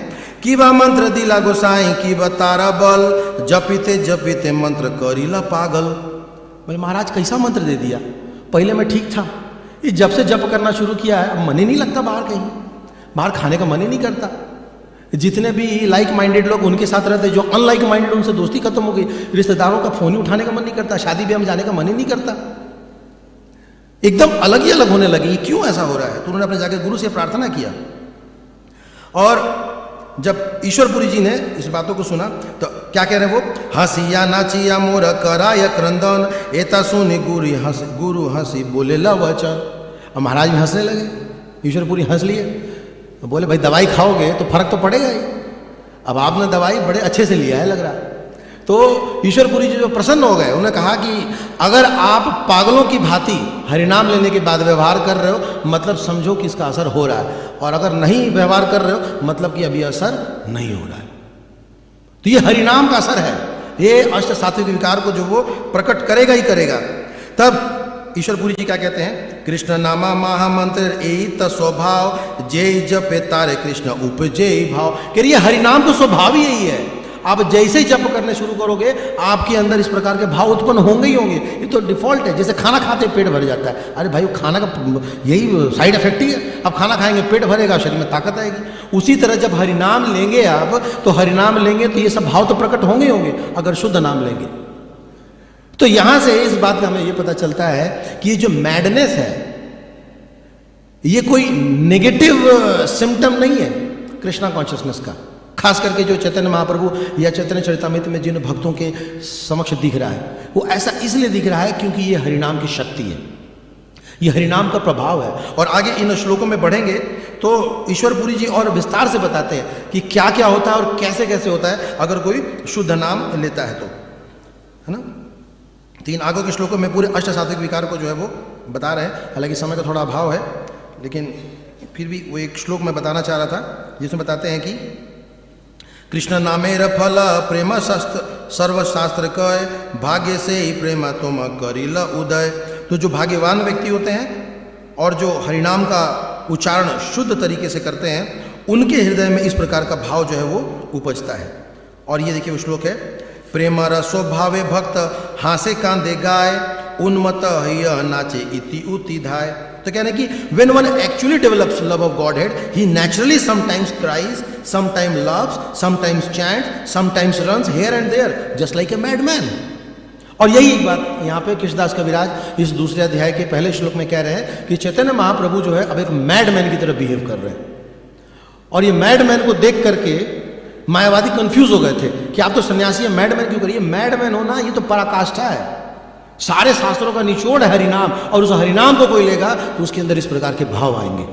कि वह मंत्र दिला गोसाई की बतारा बल, जपीते जपीते मंत्र करीला पागल। बोले महाराज कैसा मंत्र दे दिया, पहले मैं ठीक था, ये जब से जप करना शुरू किया है अब मन ही नहीं लगता बाहर, कहीं बाहर खाने का मन ही नहीं करता। जितने भी लाइक माइंडेड लोग उनके साथ रहते, जो अनलाइक माइंडेड उनसे दोस्ती खत्म हो गई, रिश्तेदारों का फोन ही उठाने का मन नहीं करता, शादी ब्याह में जाने का मन ही नहीं करता, एकदम अलग ही अलग होने लगी। क्यों ऐसा हो रहा है, तो उन्होंने अपने जाके गुरु से प्रार्थना किया। और जब ईश्वरपुरी जी ने इस बातों को सुना तो क्या कह रहे हैं वो, हंसिया नाचिया मोर कराय क्रंदन, एता सुनी गुरु हंसी बोले ला वचन। अब महाराज भी हंसने लगे, ईश्वरपुरी हंस लिए, बोले भाई दवाई खाओगे तो फर्क तो पड़ेगा ही। अब आपने दवाई बड़े अच्छे से लिया है लग रहा। तो ईश्वरपुरी जी जो प्रसन्न हो गए, उन्होंने कहा कि अगर आप पागलों की भांति हरिनाम लेने के बाद व्यवहार कर रहे हो मतलब समझो कि इसका असर हो रहा है, और अगर नहीं व्यवहार कर रहे हो मतलब कि अभी असर नहीं हो रहा है। तो ये हरिनाम का असर है, ये अष्ट सात्विक विकार को जो वो प्रकट करेगा ही करेगा। तब ईश्वरपुरी जी क्या कहते हैं, कृष्ण नामा महामंत्र एत स्वभाव जय जपे तारे कृष्ण उपजे भाव। कह रही है हरिनाम का स्वभाव ही यही है, आप जैसे ही जप करने शुरू करोगे आपके अंदर इस प्रकार के भाव उत्पन्न होंगे ही होंगे। ये तो डिफॉल्ट है, जैसे खाना खाते पेट भर जाता है, अरे भाई खाना का यही साइड इफेक्ट ही है। अब खाना खाएंगे पेट भरेगा, शरीर में ताकत आएगी। उसी तरह जब हरिनाम लेंगे आप, तो हरिनाम लेंगे तो ये सब भाव तो प्रकट होंगे ही होंगे, अगर शुद्ध नाम लेंगे। तो यहां से इस बात का हमें ये पता चलता है कि ये जो मैडनेस है ये कोई नेगेटिव सिम्टम नहीं है कृष्णा कॉन्शियसनेस का। खास करके जो चैतन्य महाप्रभु या चैतन्य चरितामृत में जिन भक्तों के समक्ष दिख रहा है, वो ऐसा इसलिए दिख रहा है क्योंकि ये हरिनाम की शक्ति है, ये हरिनाम का प्रभाव है। और आगे इन श्लोकों में बढ़ेंगे तो ईश्वरपुरी जी और विस्तार से बताते हैं कि क्या क्या होता है और कैसे कैसे होता है अगर कोई शुद्ध नाम लेता है तो, है ना। तीन आगों के श्लोकों में पूरे अष्ट सात्विक विकार को जो है वो बता रहे हैं। हालांकि समय का थोड़ा अभाव है, लेकिन फिर भी वो एक श्लोक मैं बताना चाह रहा था जिसमें बताते हैं कि कृष्ण नामेर फल प्रेम शस्त्र सर्वशास्त्र कय भाग्य से ही प्रेम तुम करिल उदय। तो जो भाग्यवान व्यक्ति होते हैं और जो हरिनाम का उच्चारण शुद्ध तरीके से करते हैं, उनके हृदय में इस प्रकार का भाव जो है वो उपजता है। और ये देखिए वो श्लोक है, प्रेम रसो भावे भक्त हासे कांदे गाय उन्मत हिय नाचे इति उति धाय। तो कहने कि when one actually develops love of Godhead, he naturally sometimes cries, sometimes loves, sometimes chants, sometimes runs here and there, just like a madman. और यही एक बात यहाँ पे कृष्णदास कविराज इस दूसरे अध्याय के पहले श्लोक में कह रहे हैं कि चैतन्य महाप्रभु जो है अब एक मैडमैन की तरह बिहेव कर रहे हैं। और ये मैडमैन को देख करके मायावादी कंफ्यूज हो गए थे कि आप तो सन्यासी है, मैडमैन क्यों करिए। मैडमैन होना ये तो पराकाष्ठा है, सारे शास्त्रों का निचोड़ है हरिनाम, और उस हरिनाम को कोई लेगा तो उसके अंदर इस प्रकार के भाव आएंगे।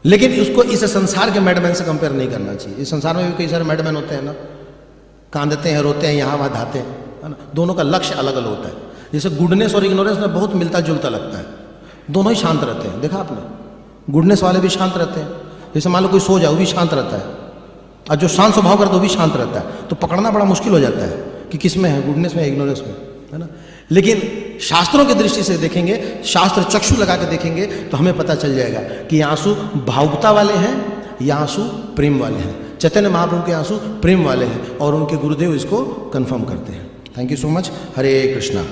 लेकिन उसको इस संसार के मैडमैन से कंपेयर नहीं करना चाहिए। इस संसार में भी कई सारे मैडमैन होते हैं ना, कांदते हैं, रोते हैं, यहाँ वहाँ धाते हैं, है ना। दोनों का लक्ष्य अलग अलग होता है। जैसे गुडनेस और इग्नोरेंस में बहुत मिलता जुलता लगता है, दोनों ही शांत रहते हैं। देखा आपने, गुडनेस वाले भी शांत रहते हैं, जैसे मान लो कोई सो जाए वो भी शांत रहता है, और जो शांत स्वभाव करता है वो भी शांत रहता है। तो पकड़ना बड़ा मुश्किल हो जाता है कि किस में है, गुडनेस में, इग्नोरेंस में, है ना। लेकिन शास्त्रों की दृष्टि से देखेंगे, शास्त्र चक्षु लगा के देखेंगे तो हमें पता चल जाएगा कि आंसू भावुकता वाले हैं या आंसू प्रेम वाले हैं। चैतन्य महाप्रभु के आंसू प्रेम वाले हैं और उनके गुरुदेव इसको कंफर्म करते हैं। Thank you so much. Hare Krishna.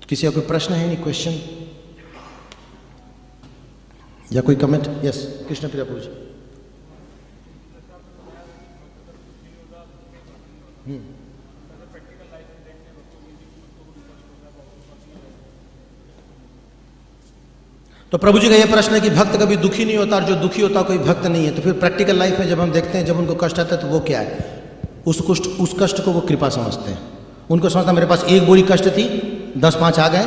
किसी का कोई प्रश्न है, नहीं क्वेश्चन या कोई कमेंट? यस, कृष्ण प्रिया प्रभु जी। तो प्रभु जी का यह प्रश्न है कि भक्त कभी दुखी नहीं होता और जो दुखी होता कोई भक्त नहीं है। तो फिर प्रैक्टिकल लाइफ में जब हम देखते हैं, जब उनको कष्ट आता है तो वो क्या है, उस कष्ट को वो कृपा समझते हैं। उनको समझता मेरे पास एक बोरी कष्ट थी, 10-5 आ गए,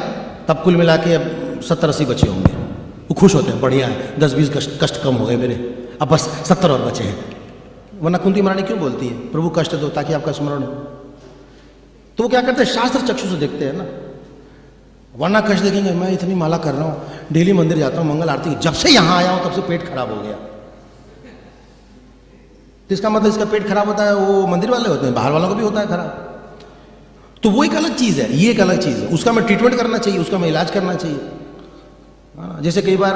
तब कुल मिला के अब 70-80 बचे होंगे। वो खुश होते हैं, बढ़िया है, 10-20 कष्ट कम हो गए मेरे, अब बस 70 और बचे हैं। वरना कुंती महारानी क्यों बोलती है प्रभु कष्ट दो ताकि आपका स्मरण हो। तो वो क्या करते हैं, शास्त्र चक्षु से देखते हैं ना। वरना कष्ट देखेंगे, मैं इतनी माला कर रहा हूँ, डेली मंदिर जाता हूँ, मंगल आरती, जब से यहाँ आया हूँ तब से पेट खराब हो गया। तो इसका मतलब इसका पेट खराब होता है वो मंदिर वाले होते हैं, बाहर वालों को भी होता है खराब। तो वो एक अलग चीज़ है, ये एक अलग चीज़ है। उसका मैं ट्रीटमेंट करना चाहिए, उसका मैं इलाज करना चाहिए। जैसे कई बार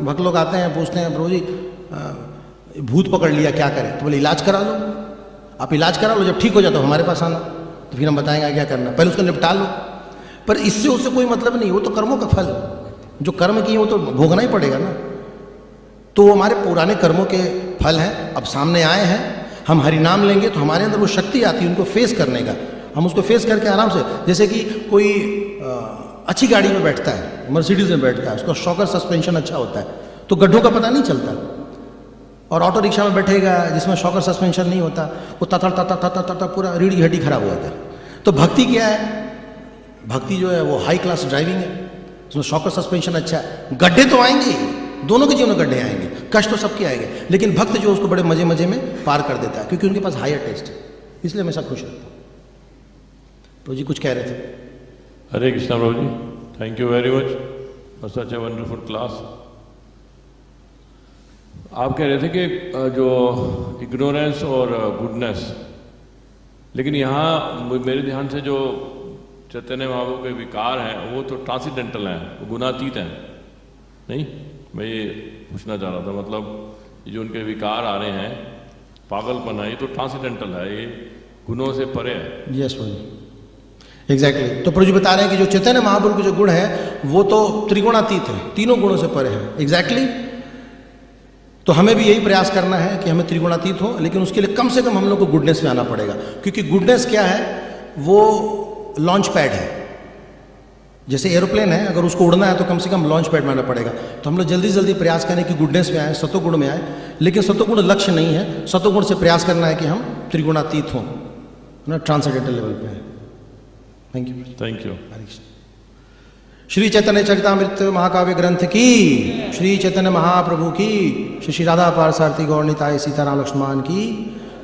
भक्त लोग आते हैं, पूछते हैं प्रभु जी भूत पकड़ लिया क्या करें, तो बोले इलाज करा लो। आप इलाज करा लो, जब ठीक हो जाए तो हमारे पास आना, तो फिर हम बताएंगे क्या करना, पहले उसको निपटा लो। पर इससे उससे कोई मतलब नहीं, वो तो कर्मों का फल, जो कर्म किए वो तो भोगना ही पड़ेगा ना। तो वो हमारे पुराने कर्मों के फल हैं, अब सामने आए हैं। हम हरि नाम लेंगे तो हमारे अंदर वो शक्ति आती है उनको फेस करने का। हम उसको फेस करके आराम से, जैसे कि कोई अच्छी गाड़ी में बैठता है, मर्सिडीज में बैठता है, उसका शॉकर सस्पेंशन अच्छा होता है तो गड्ढों का पता नहीं चलता। और ऑटो रिक्शा में बैठेगा जिसमें शॉकर सस्पेंशन नहीं होता, वो ततर ततर ततर ततर पूरा रीढ़ की हड्डी खराब हो जाता है। तो भक्ति क्या है, भक्ति जो है वो हाई क्लास ड्राइविंग है, उसमें शॉक और सस्पेंशन अच्छा है। गड्ढे तो आएंगे, दोनों के जीवन में गड्ढे आएंगे, कष्ट तो सबके आएंगे, लेकिन भक्त जो उसको बड़े मजे मजे में पार कर देता है, क्योंकि उनके पास हायर टेस्ट है, इसलिए हमेशा खुश रहता हूँ। तो जी कुछ कह रहे थे। Hare Krishna Prabhu ji, thank you very much for such a wonderful class. आप कह रहे थे कि जो इग्नोरेंस और गुडनेस, लेकिन यहाँ मेरे ध्यान से जो चैतन्य महाप्रभु के विकार हैं वो तो ट्रांसीडेंटल हैं, वो गुणातीत हैं, नहीं? मैं ये पूछना चाह रहा था, मतलब ये जो उनके विकार आ रहे हैं, पागलपन है, ये तो ट्रांसीडेंटल है, ये गुणों से परे है। यस प्रभु, एग्जैक्टली। तो प्रभु जी बता रहे हैं कि जो चैतन्य महाप्रभु के जो गुण है वो तो त्रिगुणातीत है, तीनों गुणों से परे है। एग्जैक्टली। तो हमें भी यही प्रयास करना है कि हमें त्रिगुणातीत हो, लेकिन उसके लिए कम से कम हम लोग को गुडनेस में आना पड़ेगा, क्योंकि गुडनेस क्या है, वो लॉन्च पैड है। जैसे एरोप्लेन है, अगर उसको उड़ना है तो कम से कम लॉन्च पैड में आना पड़ेगा। तो हम लोग जल्दी जल्दी प्रयास करें कि गुडनेस में आए, सत्वगुण में आए, लेकिन सत्वगुण लक्ष्य नहीं है। सत्वगुण से प्रयास करना है कि हम त्रिगुणातीत हों, ना ट्रांसेंडेंटल लेवल पे है। Thank you, thank you. Shri Chaitanya Charitamrita महाकाव्य ग्रंथ की, श्री चैतन्य महाप्रभु की, श्री राधा पारसारथी गौर निताय सीताराम लक्ष्मण की,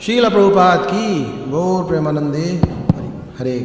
श्रील प्रभुपाद की, गौर प्रेमानंदे। हरे